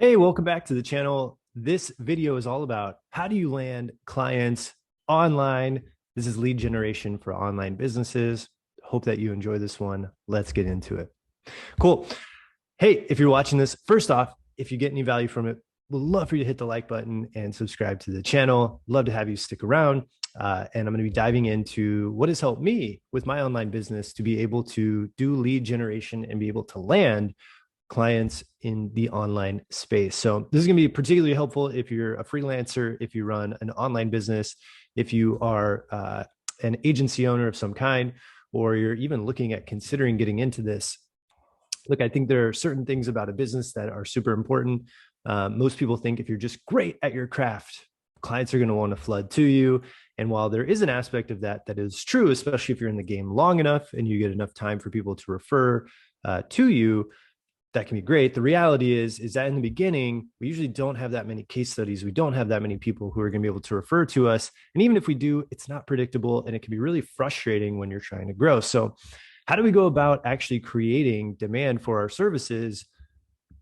Hey, welcome back to the channel. This video is all about how do you land clients online. This is lead generation for online businesses. Hope that you enjoy this one. Let's get into it. Cool. Hey, if you're watching this, first off, if you get any value from it, we'd love for you to hit the like button and subscribe to the channel. Love to have you stick around. And I'm going to be diving into what has helped me with my online business to be able to do lead generation and be able to land clients in the online space. So this is going to be particularly helpful if you're a freelancer, if you run an online business, if you are an agency owner of some kind, or you're even looking at considering getting into this. Look, I think there are certain things about a business that are super important. Most people think if you're just great at your craft, clients are going to want to flood to you. And while there is an aspect of that that is true, especially if you're in the game long enough and you get enough time for people to refer to you, that can be great. The reality is that in the beginning, we usually don't have that many case studies. We don't have that many people who are going to be able to refer to us. And even if we do, it's not predictable and it can be really frustrating when you're trying to grow. So how do we go about actually creating demand for our services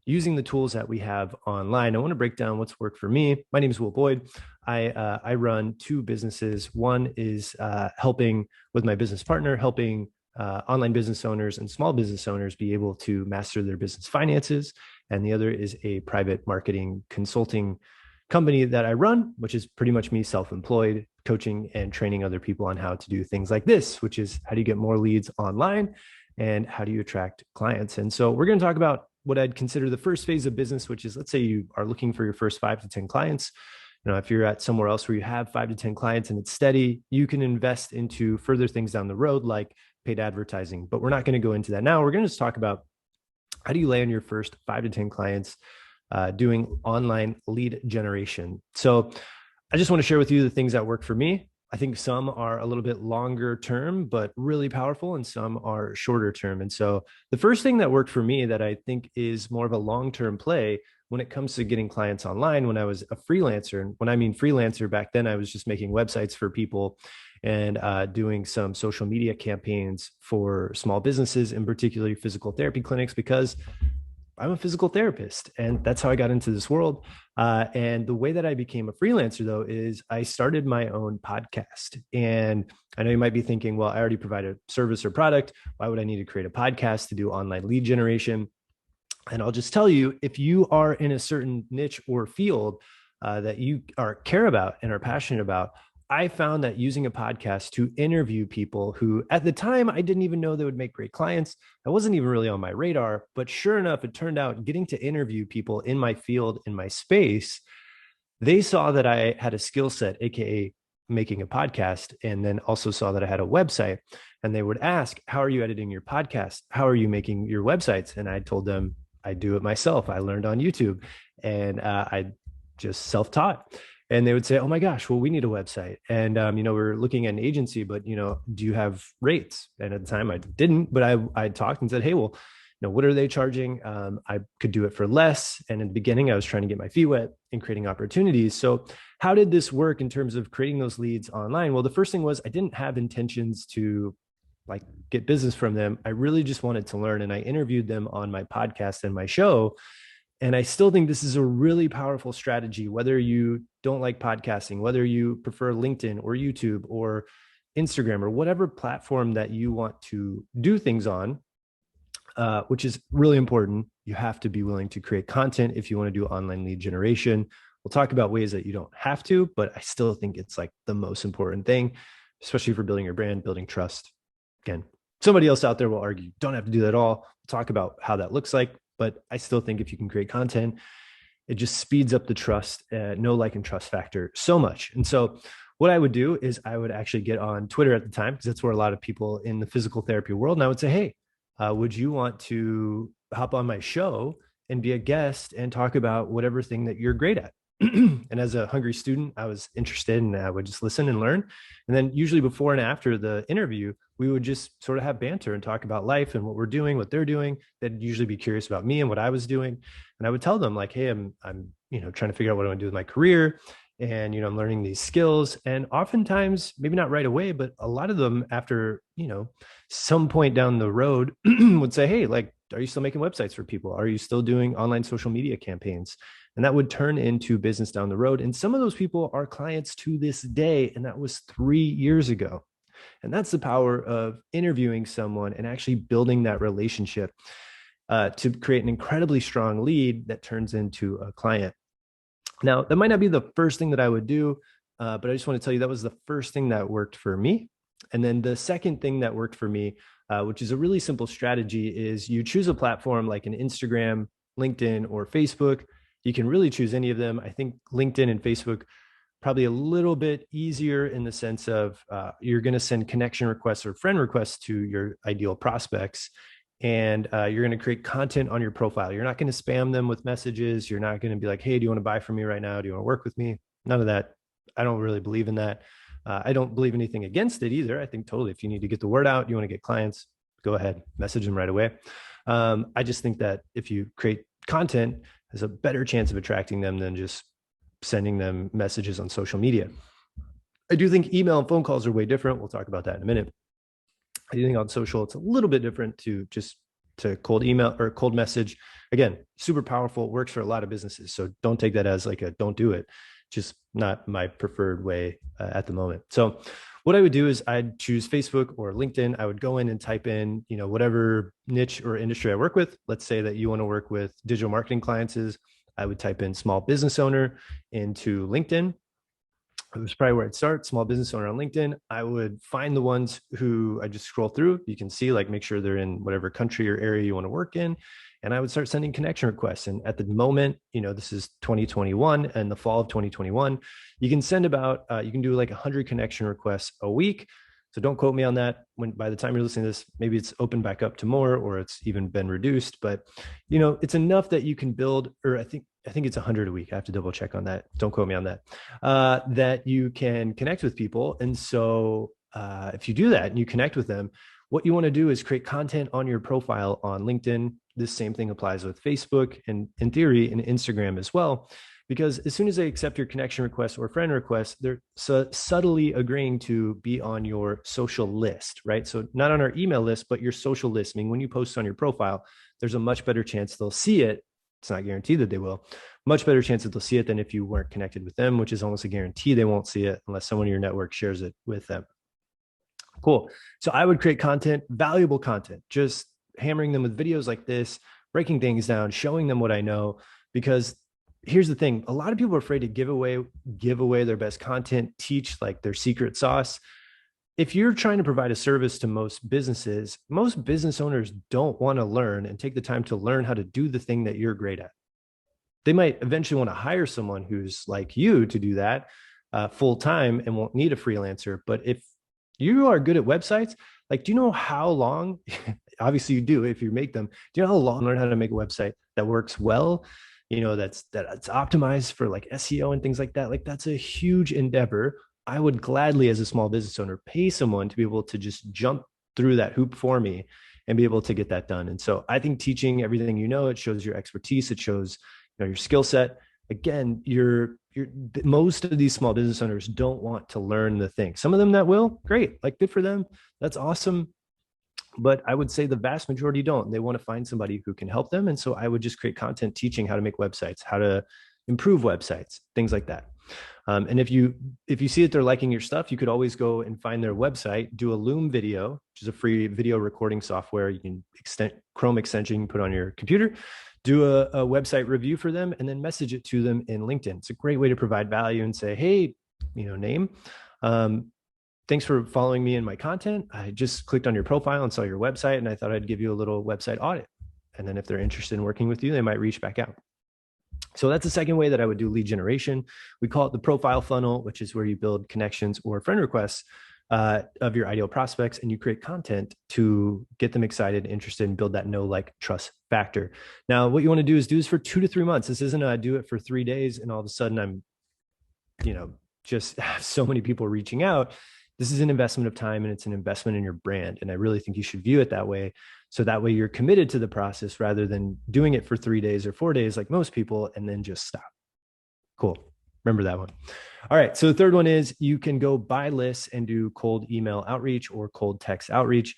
using the tools that we have online? I want to break down what's worked for me. My name is Will Boyd. I run two businesses. One is helping with my business partner, helping online business owners and small business owners be able to master their business finances. And the other is a private marketing consulting company that I run, which is pretty much me self-employed, coaching and training other people on how to do things like this, which is how do you get more leads online and how do you attract clients? And so we're going to talk about what I'd consider the first phase of business, which is, let's say you are looking for your first 5 to 10 clients. If you're at somewhere else where you have 5 to 10 clients and it's steady, you can invest into further things down the road, like paid advertising. But we're not going to go into that now. We're going to just talk about how do you land your first 5 to 10 clients doing online lead generation. So I just want to share with you the things that work for me. I think some are a little bit longer term, but really powerful, and some are shorter term. And so the first thing that worked for me that I think is more of a long-term play when it comes to getting clients online, when I was a freelancer, and when I mean freelancer back then, I was just making websites for people and doing some social media campaigns for small businesses, in particular physical therapy clinics, because I'm a physical therapist and that's how I got into this world. And the way that I became a freelancer, though, is I started my own podcast. And I know you might be thinking, well, I already provide a service or product. Why would I need to create a podcast to do online lead generation? And I'll just tell you, if you are in a certain niche or field that you care about and are passionate about, I found that using a podcast to interview people who at the time I didn't even know they would make great clients. I wasn't even really on my radar, but sure enough, it turned out getting to interview people in my field, in my space, they saw that I had a skill set, AKA making a podcast, and then also saw that I had a website. And they would ask, how are you editing your podcast? How are you making your websites? And I told them, I do it myself. I learned on YouTube and I just self-taught. And they would say, oh my gosh, well, we need a website. And, we're looking at an agency, but, do you have rates? And at the time I didn't, but I talked and said, hey, well, what are they charging? I could do it for less. And in the beginning, I was trying to get my feet wet and creating opportunities. So how did this work in terms of creating those leads online? Well, the first thing was I didn't have intentions to get business from them. I really just wanted to learn. And I interviewed them on my podcast and my show. And I still think this is a really powerful strategy, whether you don't like podcasting, whether you prefer LinkedIn or YouTube or Instagram or whatever platform that you want to do things on, which is really important. You have to be willing to create content if you want to do online lead generation. We'll talk about ways that you don't have to, but I still think it's the most important thing, especially for building your brand, building trust. Again, somebody else out there will argue, you don't have to do that at all. We'll talk about how that looks like. But I still think if you can create content, it just speeds up the trust, know, like, and trust factor so much. And so what I would do is I would actually get on Twitter at the time, because that's where a lot of people in the physical therapy world, and I would say, hey, would you want to hop on my show and be a guest and talk about whatever thing that you're great at? And as a hungry student, I was interested and I would just listen and learn. And then usually before and after the interview, we would just sort of have banter and talk about life and what we're doing, what they're doing. They'd usually be curious about me and what I was doing. And I would tell them hey, I'm trying to figure out what I want to do with my career. And, I'm learning these skills. And oftentimes, maybe not right away, but a lot of them after, some point down the road would say, hey, are you still making websites for people? Are you still doing online social media campaigns? And that would turn into business down the road. And some of those people are clients to this day. And that was 3 years ago. And that's the power of interviewing someone and actually building that relationship to create an incredibly strong lead that turns into a client. Now, that might not be the first thing that I would do, but I just want to tell you that was the first thing that worked for me. And then the second thing that worked for me, which is a really simple strategy, is you choose a platform like an Instagram, LinkedIn, or Facebook. You can really choose any of them. I think LinkedIn and Facebook probably a little bit easier in the sense of you're going to send connection requests or friend requests to your ideal prospects. And you're going to create content on your profile. You're not going to spam them with messages. You're not going to be like, hey, do you want to buy from me right now? Do you want to work with me? None of that. I don't really believe in that. I don't believe anything against it either. I think totally if you need to get the word out, you want to get clients, go ahead, message them right away. I just think that if you create content, there's a better chance of attracting them than just sending them messages on social media. I do think email and phone calls are way different. We'll talk about that in a minute. I do think on social, it's a little bit different to cold email or cold message. Again, super powerful, works for a lot of businesses. So don't take that as like a don't do it. Just not my preferred way at the moment. So what I would do is I'd choose Facebook or LinkedIn. I would go in and type in, whatever niche or industry I work with. Let's say that you want to work with digital marketing clients. I would type in small business owner into LinkedIn. It was probably where I'd start, small business owner on LinkedIn. I would find the ones who I just scroll through. You can see, like, make sure they're in whatever country or area you want to work in. And I would start sending connection requests. And at the moment, this is 2021 and the fall of 2021, you can send you can do like 100 connection requests a week. So don't quote me on that. By the time you're listening to this, maybe it's opened back up to more, or it's even been reduced, but it's enough that you can build, or I think it's 100 a week. I have to double check on that. Don't quote me on that, that you can connect with people. And so if you do that and you connect with them, what you want to do is create content on your profile on LinkedIn. This same thing applies with Facebook and, in theory, in Instagram as well. Because as soon as they accept your connection request or friend request, they're subtly agreeing to be on your social list, right? So not on our email list, but your social list, meaning when you post on your profile, there's a much better chance they'll see it. It's not guaranteed that they will. Much better chance that they'll see it than if you weren't connected with them, which is almost a guarantee they won't see it unless someone in your network shares it with them. Cool. So I would create content, valuable content, just hammering them with videos like this, breaking things down, showing them what I know, because here's the thing. A lot of people are afraid to give away their best content, teach like their secret sauce. If you're trying to provide a service to most businesses owners don't want to learn and take the time to learn how to do the thing that you're great at. They might eventually want to hire someone who's like you to do that full time and won't need a freelancer. But if you are good at websites, like, do you know how long, obviously you do if you make them, do you know how long to learn how to make a website that works well? That's optimized for like SEO and things like that. Like, that's a huge endeavor. I would gladly, as a small business owner, pay someone to be able to just jump through that hoop for me and be able to get that done. And so I think teaching everything, it shows your expertise. It shows, your skill set. Again, most of these small business owners don't want to learn the thing. Some of them that will, great, like, good for them. That's awesome. But I would say the vast majority don't. They want to find somebody who can help them. And so I would just create content teaching how to make websites, how to improve websites, things like that. And if you see that they're liking your stuff, you could always go and find their website, do a Loom video, which is a free video recording software. You can extend Chrome extension, you can put on your computer, do a website review for them, and then message it to them in LinkedIn. It's a great way to provide value and say, hey, name, thanks for following me in my content. I just clicked on your profile and saw your website, and I thought I'd give you a little website audit. And then if they're interested in working with you, they might reach back out. So that's the second way that I would do lead generation. We call it the profile funnel, which is where you build connections or friend requests of your ideal prospects, and you create content to get them excited, interested, and build that know, like, trust factor. Now, what you want to do is do this for 2 to 3 months. This isn't a do it for 3 days and all of a sudden I'm, just have so many people reaching out. This is an investment of time, and it's an investment in your brand. And I really think you should view it that way. So that way you're committed to the process rather than doing it for 3 days or 4 days like most people and then just stop. Cool. Remember that one. All right. So the third one is you can go buy lists and do cold email outreach or cold text outreach.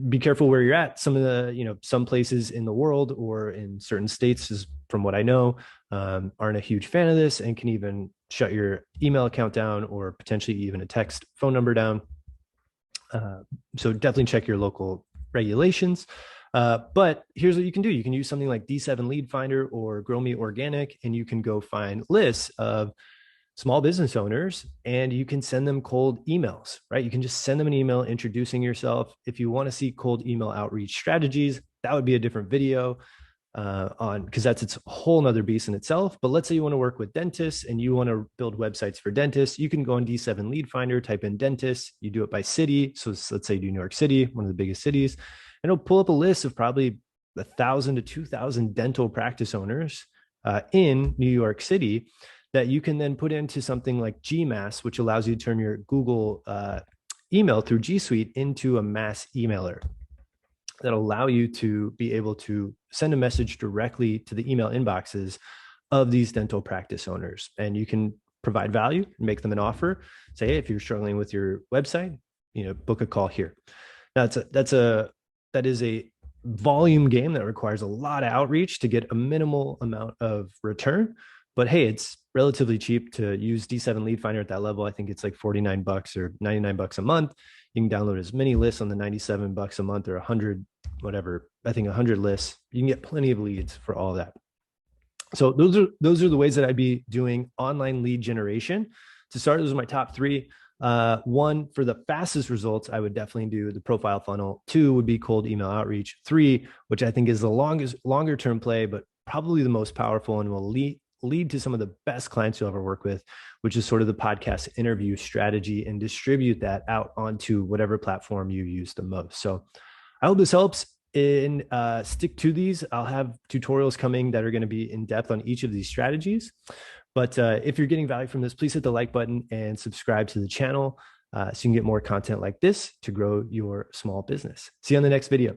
be careful where you're at. Some of the, some places in the world or in certain states, is from what I know, aren't a huge fan of this and can even shut your email account down or potentially even a text phone number down. So definitely check your local regulations. But here's what you can do. You can use something like D7 Lead Finder or Grow Me Organic, and you can go find lists of small business owners and you can send them cold emails, right? You can just send them an email introducing yourself. If you want to see cold email outreach strategies, that would be a different video because that's its whole nother beast in itself. But let's say you want to work with dentists and you want to build websites for dentists. You can go on D7 Lead Finder, type in dentists, you do it by city. So let's say you do New York City, one of the biggest cities, and it'll pull up a list of probably 1,000 to 2,000 dental practice owners in New York City that you can then put into something like GMass, which allows you to turn your Google email through G Suite into a mass emailer that allow you to be able to send a message directly to the email inboxes of these dental practice owners. And you can provide value, make them an offer. Say, hey, if you're struggling with your website, book a call here. Now that is a volume game that requires a lot of outreach to get a minimal amount of return. But hey, it's relatively cheap to use D7 Lead Finder at that level. I think it's like $49 or $99 a month. You can download as many lists on the $97 a month or 100, whatever. I think 100 lists. You can get plenty of leads for all of that. So those are the ways that I'd be doing online lead generation. To start, those are my top three. One, for the fastest results, I would definitely do the profile funnel. Two would be cold email outreach. Three, which I think is the longer term play, but probably the most powerful and will lead to some of the best clients you'll ever work with, which is sort of the podcast interview strategy, and distribute that out onto whatever platform you use the most. So I hope this helps. Stick to these. I'll have tutorials coming that are going to be in depth on each of these strategies. But if you're getting value from this, please hit the like button and subscribe to the channel so you can get more content like this to grow your small business. See you on the next video.